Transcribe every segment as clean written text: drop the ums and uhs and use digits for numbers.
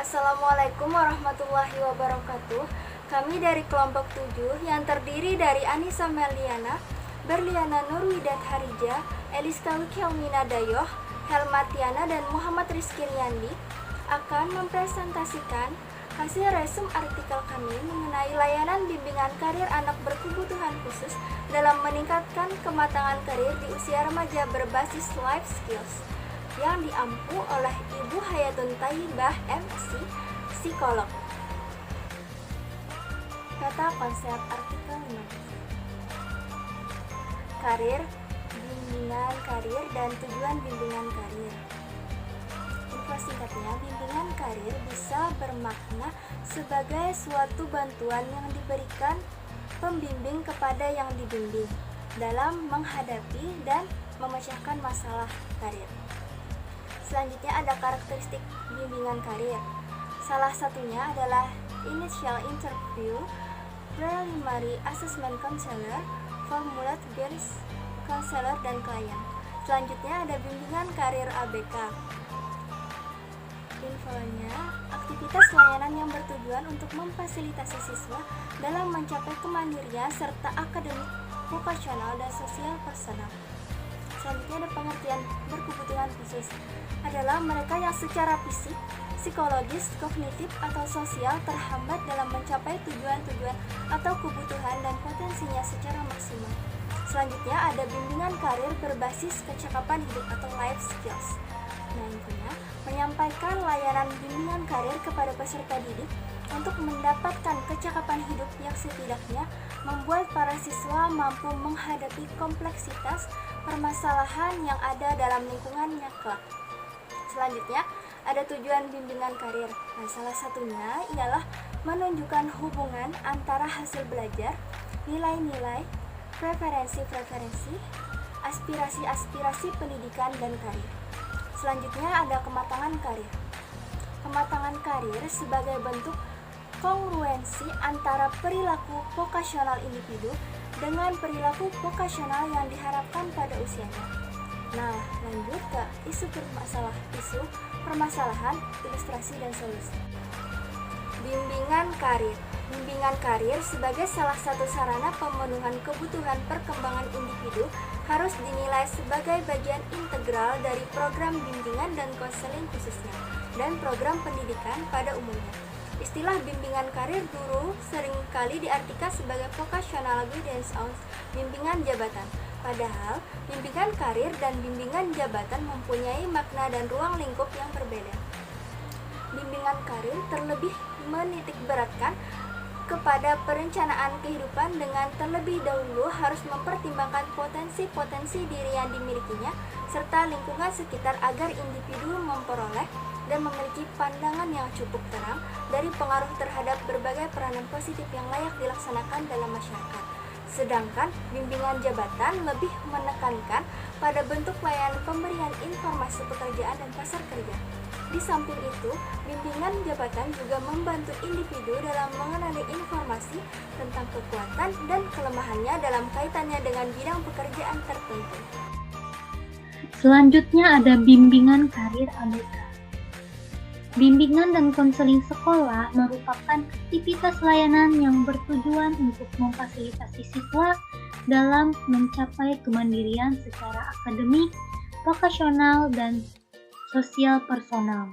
Assalamualaikum warahmatullahi wabarakatuh. Kami dari kelompok 7 yang terdiri dari Anissa Meliana, Berliana Nurwidat Harija, Eliska Wikelmina Dayoh, Helmatiana dan Muhammad Rizky Riyandi akan mempresentasikan hasil resume artikel kami mengenai layanan bimbingan karir anak berkebutuhan khusus dalam meningkatkan kematangan karir di usia remaja berbasis life skills yang diampu oleh Ibu Hayatun Thayyibah MC, psikolog. Kata konsep artikel 5. Karir, bimbingan karir, dan tujuan bimbingan karir. Info singkatnya, bimbingan karir bisa bermakna sebagai suatu bantuan yang diberikan pembimbing kepada yang dibimbing dalam menghadapi dan memecahkan masalah karir. Selanjutnya ada karakteristik bimbingan karir. Salah satunya adalah initial interview, preliminary assessment counselor, formulat based counselor, dan klien. Selanjutnya ada bimbingan karir ABK. Infonya, aktivitas layanan yang bertujuan untuk memfasilitasi siswa dalam mencapai kemandirian serta akademik, vokasional, dan sosial personal. Selanjutnya ada pengertian berkebutuhan khusus, adalah mereka yang secara fisik, psikologis, kognitif, atau sosial terhambat dalam mencapai tujuan-tujuan atau kebutuhan dan potensinya secara maksimal. Selanjutnya ada bimbingan karir berbasis kecakapan hidup atau life skills. Intinya, menyampaikan layanan bimbingan karir kepada peserta didik untuk mendapatkan kecakapan hidup yang setidaknya membuat para siswa mampu menghadapi kompleksitas permasalahan yang ada dalam lingkungannya kelak. Selanjutnya, ada tujuan bimbingan karir. Salah satunya ialah menunjukkan hubungan antara hasil belajar, nilai-nilai, preferensi-preferensi, aspirasi-aspirasi pendidikan, dan karir. Selanjutnya ada kematangan karir. Kematangan karir sebagai bentuk kongruensi antara perilaku vokasional individu dengan perilaku vokasional yang diharapkan pada usianya. Lanjut ke isu permasalahan, ilustrasi, dan solusi. Bimbingan karir. Bimbingan karir sebagai salah satu sarana pemenuhan kebutuhan perkembangan individu harus dinilai sebagai bagian integral dari program bimbingan dan konseling khususnya, dan program pendidikan pada umumnya. Istilah bimbingan karir dulu seringkali diartikan sebagai vocational guidance or bimbingan jabatan. Padahal, bimbingan karir dan bimbingan jabatan mempunyai makna dan ruang lingkup yang berbeda. Bimbingan karir terlebih menitikberatkan kepada perencanaan kehidupan dengan terlebih dahulu harus mempertimbangkan potensi-potensi diri yang dimilikinya serta lingkungan sekitar agar individu memperoleh dan memiliki pandangan yang cukup terang dari pengaruh terhadap berbagai peranan positif yang layak dilaksanakan dalam masyarakat. Sedangkan bimbingan jabatan lebih menekankan pada bentuk layanan pemberian informasi pekerjaan dan pasar kerja. Di samping itu, bimbingan jabatan juga membantu individu dalam mengenali informasi tentang kekuatan dan kelemahannya dalam kaitannya dengan bidang pekerjaan tertentu. Selanjutnya ada bimbingan karir ABK. Bimbingan dan konseling sekolah merupakan aktivitas layanan yang bertujuan untuk memfasilitasi siswa dalam mencapai kemandirian secara akademik, vokasional, dan sosial personal.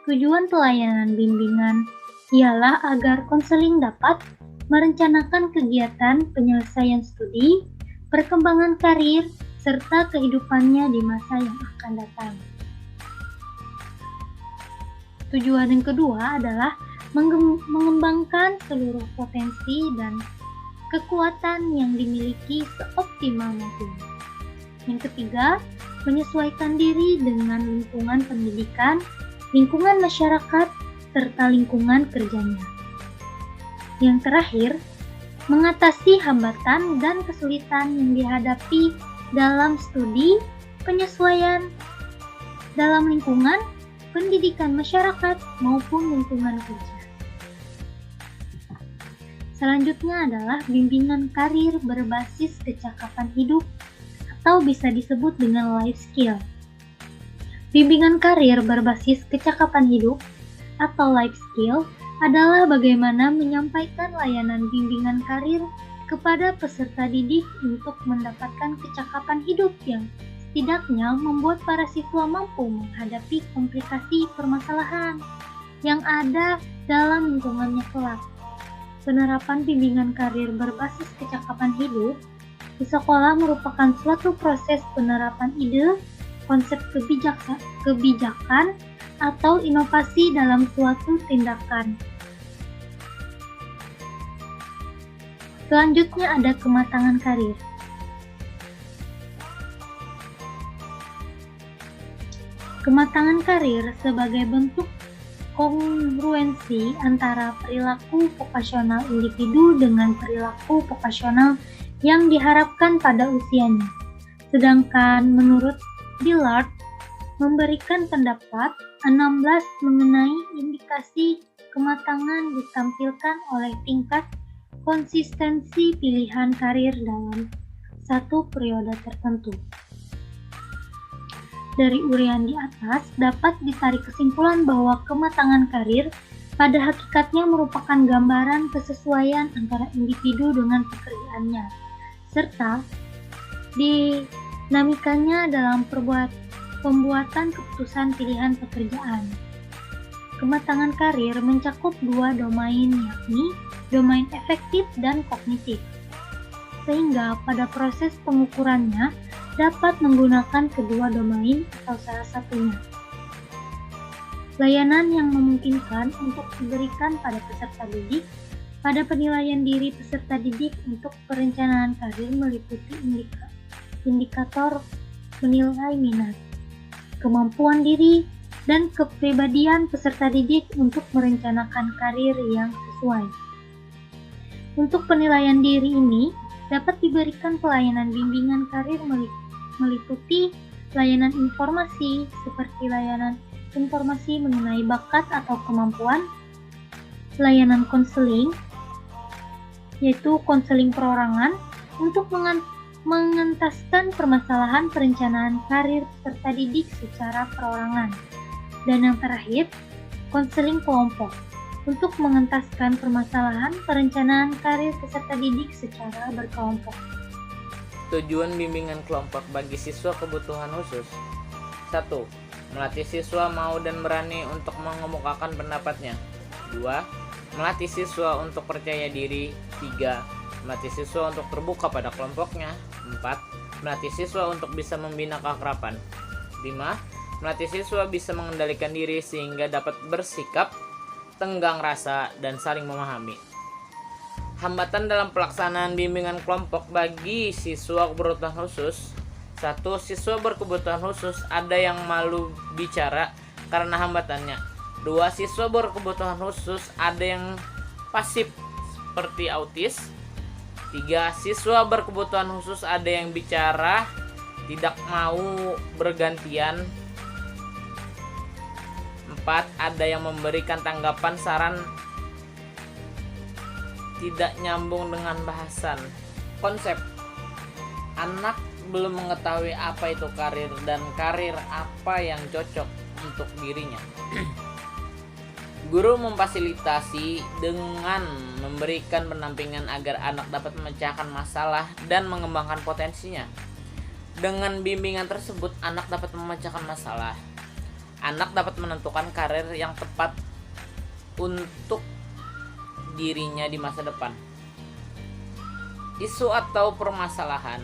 Tujuan pelayanan bimbingan ialah agar konseling dapat merencanakan kegiatan penyelesaian studi, perkembangan karir, serta kehidupannya di masa yang akan datang. Tujuan yang kedua adalah mengembangkan seluruh potensi dan kekuatan yang dimiliki seoptimal mungkin. Yang ketiga, menyesuaikan diri dengan lingkungan pendidikan, lingkungan masyarakat, serta lingkungan kerjanya. Yang terakhir, mengatasi hambatan dan kesulitan yang dihadapi dalam studi, penyesuaian dalam lingkungan pendidikan masyarakat maupun lingkungan kerja. Selanjutnya adalah bimbingan karir berbasis kecakapan hidup atau bisa disebut dengan life skill. Bimbingan karir berbasis kecakapan hidup atau life skill adalah bagaimana menyampaikan layanan bimbingan karir kepada peserta didik untuk mendapatkan kecakapan hidup yang setidaknya membuat para siswa mampu menghadapi komplikasi permasalahan yang ada dalam lingkungannya kelak. Penerapan bimbingan karir berbasis kecakapan hidup di sekolah merupakan suatu proses penerapan ide, konsep kebijakan, atau inovasi dalam suatu tindakan. Selanjutnya ada kematangan karir. Kematangan karir sebagai bentuk kongruensi antara perilaku vokasional individu dengan perilaku vokasional yang diharapkan pada usianya. Sedangkan menurut Dillard memberikan pendapat 16 mengenai indikasi kematangan ditampilkan oleh tingkat konsistensi pilihan karir dalam satu periode tertentu. Dari urian di atas dapat ditarik kesimpulan bahwa kematangan karir pada hakikatnya merupakan gambaran kesesuaian antara individu dengan pekerjaannya, serta dinamikanya dalam pembuatan keputusan pilihan pekerjaan. Kematangan karir mencakup dua domain, yakni domain efektif dan kognitif, sehingga pada proses pengukurannya dapat menggunakan kedua domain atau salah satunya. Layanan yang memungkinkan untuk diberikan pada peserta didik pada penilaian diri peserta didik untuk perencanaan karir meliputi indikator menilai minat, kemampuan diri, dan kepribadian peserta didik untuk merencanakan karir yang sesuai. Untuk penilaian diri ini dapat diberikan pelayanan bimbingan karir meliputi layanan informasi seperti layanan informasi mengenai bakat atau kemampuan, layanan konseling, yaitu konseling perorangan untuk mengentaskan permasalahan perencanaan karir peserta didik secara perorangan, dan yang terakhir, konseling kelompok untuk mengentaskan permasalahan perencanaan karir peserta didik secara berkelompok. Tujuan bimbingan kelompok bagi siswa kebutuhan khusus. 1. Melatih siswa mau dan berani untuk mengemukakan pendapatnya. 2. Melatih siswa untuk percaya diri. 3. Melatih siswa untuk terbuka pada kelompoknya. 4. Melatih siswa untuk bisa membina keakraban. 5. Melatih siswa bisa mengendalikan diri sehingga dapat bersikap, tenggang rasa, dan saling memahami. Hambatan dalam pelaksanaan bimbingan kelompok bagi siswa berkebutuhan khusus. 1. Siswa berkebutuhan khusus ada yang malu bicara karena hambatannya. 2. Siswa berkebutuhan khusus ada yang pasif seperti autis. 3. Siswa berkebutuhan khusus ada yang bicara tidak mau bergantian. 4. Ada yang memberikan tanggapan saran tidak nyambung dengan bahasan. Konsep: anak belum mengetahui apa itu karir dan karir apa yang cocok untuk dirinya. Guru memfasilitasi dengan memberikan pendampingan agar anak dapat memecahkan masalah dan mengembangkan potensinya. Dengan bimbingan tersebut, anak dapat memecahkan masalah. Anak dapat menentukan karir yang tepat untuk dirinya di masa depan. Isu atau permasalahan.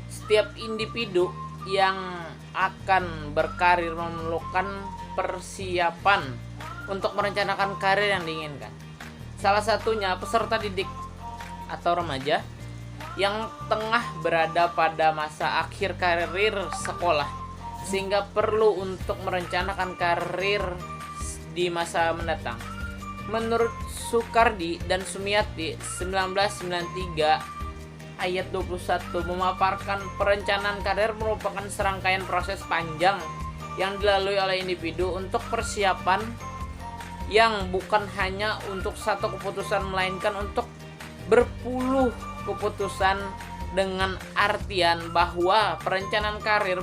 Setiap individu yang akan berkarir memerlukan persiapan untuk merencanakan karir yang diinginkan. Salah satunya peserta didik atau remaja yang tengah berada pada masa akhir karir sekolah, sehingga perlu untuk merencanakan karir di masa mendatang. Menurut Sukardi dan Sumiati 1993 ayat 21 memaparkan perencanaan karir merupakan serangkaian proses panjang yang dilalui oleh individu untuk persiapan yang bukan hanya untuk satu keputusan melainkan untuk berpuluh keputusan, dengan artian bahwa perencanaan karir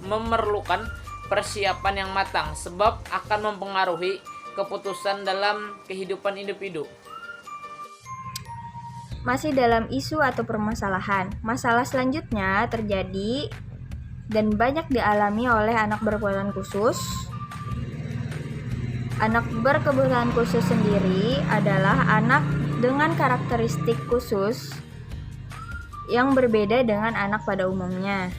memerlukan persiapan yang matang sebab akan mempengaruhi keputusan dalam kehidupan individu. Masih dalam isu atau permasalahan, masalah selanjutnya terjadi dan banyak dialami oleh anak berkebutuhan khusus. Anak berkebutuhan khusus sendiri adalah anak dengan karakteristik khusus yang berbeda dengan anak pada umumnya,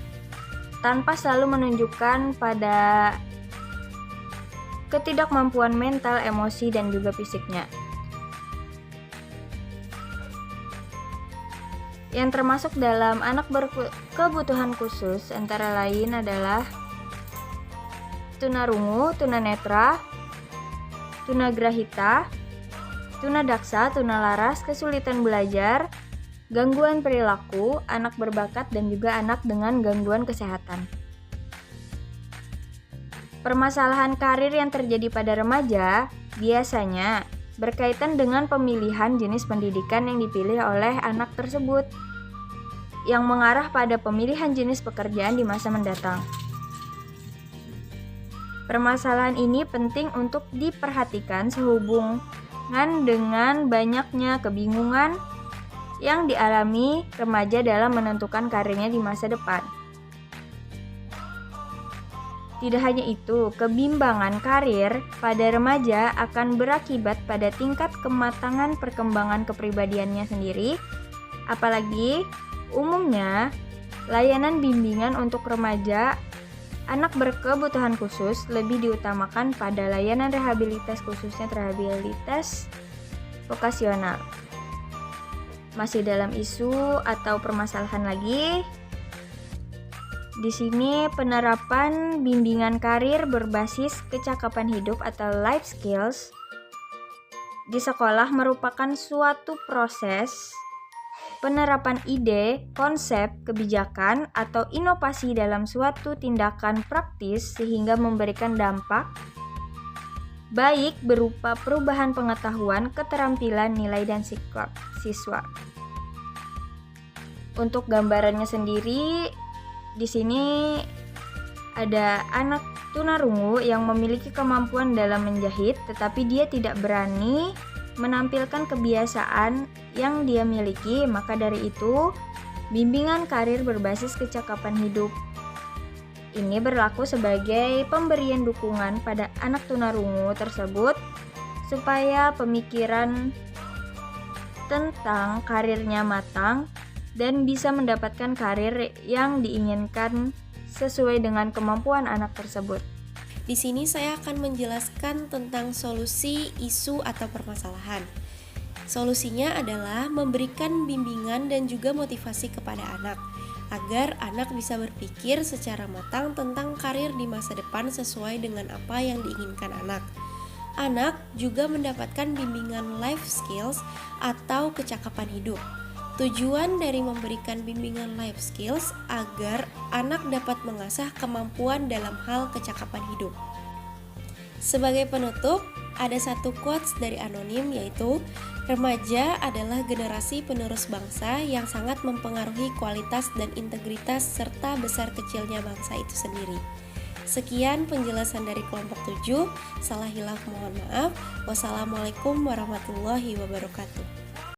tanpa selalu menunjukkan pada ketidakmampuan mental, emosi, dan juga fisiknya. Yang termasuk dalam anak berkebutuhan khusus antara lain adalah tunarungu, tunanetra, tunagrahita, tunadaksa, tunalaras, kesulitan belajar, gangguan perilaku, anak berbakat, dan juga anak dengan gangguan kesehatan. Permasalahan karir yang terjadi pada remaja biasanya berkaitan dengan pemilihan jenis pendidikan yang dipilih oleh anak tersebut, yang mengarah pada pemilihan jenis pekerjaan di masa mendatang. Permasalahan ini penting untuk diperhatikan sehubungan dengan banyaknya kebingungan yang dialami remaja dalam menentukan karirnya di masa depan. Tidak hanya itu, kebimbangan karir pada remaja akan berakibat pada tingkat kematangan perkembangan kepribadiannya sendiri, apalagi umumnya layanan bimbingan untuk remaja anak berkebutuhan khusus lebih diutamakan pada layanan rehabilitas, khususnya rehabilitas vokasional. Masih dalam isu atau permasalahan lagi, di sini penerapan bimbingan karir berbasis kecakapan hidup atau life skills di sekolah merupakan suatu proses penerapan ide, konsep, kebijakan, atau inovasi dalam suatu tindakan praktis sehingga memberikan dampak baik berupa perubahan pengetahuan, keterampilan, nilai, dan sikap siswa. Untuk gambarannya sendiri, di sini ada anak tunarungu yang memiliki kemampuan dalam menjahit, tetapi dia tidak berani menampilkan kebiasaan yang dia miliki. Maka dari itu, bimbingan karir berbasis kecakapan hidup ini berlaku sebagai pemberian dukungan pada anak tunarungu tersebut supaya pemikiran tentang karirnya matang dan bisa mendapatkan karir yang diinginkan sesuai dengan kemampuan anak tersebut. Di sini saya akan menjelaskan tentang solusi isu atau permasalahan. Solusinya adalah memberikan bimbingan dan juga motivasi kepada anak, agar anak bisa berpikir secara matang tentang karir di masa depan sesuai dengan apa yang diinginkan anak. Anak juga mendapatkan bimbingan life skills atau kecakapan hidup. Tujuan dari memberikan bimbingan life skills agar anak dapat mengasah kemampuan dalam hal kecakapan hidup. Sebagai penutup, ada satu quotes dari anonim, yaitu remaja adalah generasi penerus bangsa yang sangat mempengaruhi kualitas dan integritas serta besar kecilnya bangsa itu sendiri. Sekian penjelasan dari kelompok 7. Salah hilaf mohon maaf. Wassalamualaikum warahmatullahi wabarakatuh.